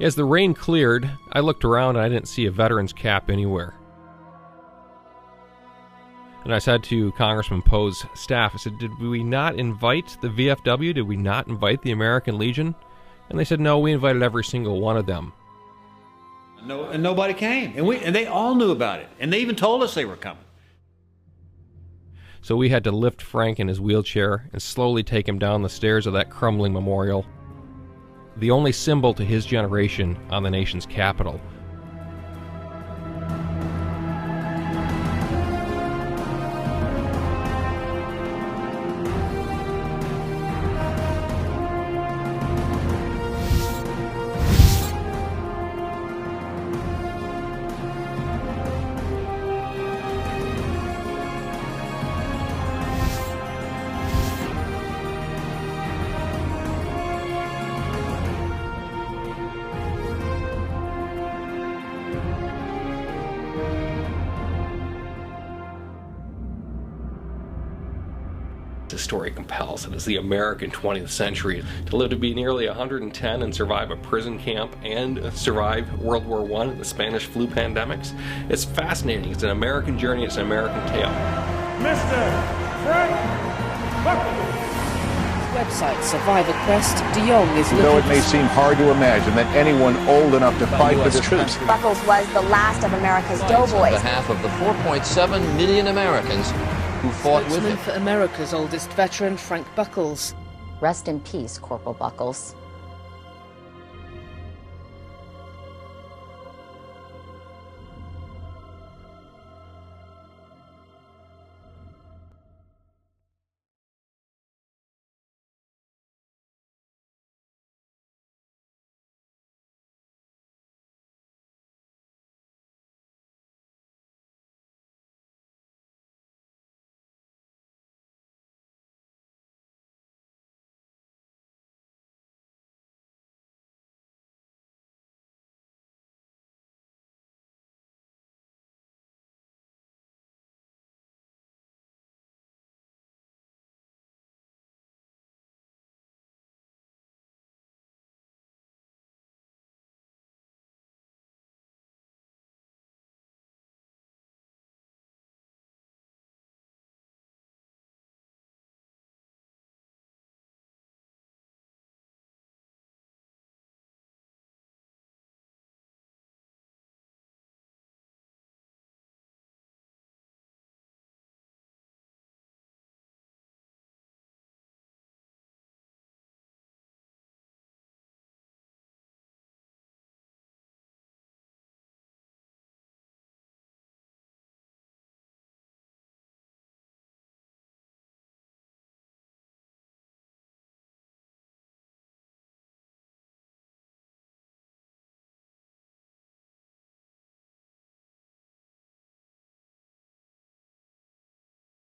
As the rain cleared, I looked around and I didn't see a veteran's cap anywhere. And I said to Congressman Poe's staff, I said, did we not invite the VFW? Did we not invite the American Legion? And they said, no, we invited every single one of them. No, and nobody came. And they all knew about it. And they even told us they were coming. So we had to lift Frank in his wheelchair and slowly take him down the stairs of that crumbling memorial, the only symbol to his generation on the nation's capital. This story compels it as the American 20th century to live to be nearly 110 and survive a prison camp and survive World War I and the Spanish flu pandemics. It's fascinating. It's an American journey. It's an American tale. Mr. Frank Buckles. Website Survivor Quest, de Jong is looking. Though it may seem hard to imagine that anyone old enough to fight for this troops. Buckles was the last of America's doughboys. On behalf of the 4.7 million Americans who fought with him. For America's oldest veteran, Frank Buckles. Rest in peace, Corporal Buckles.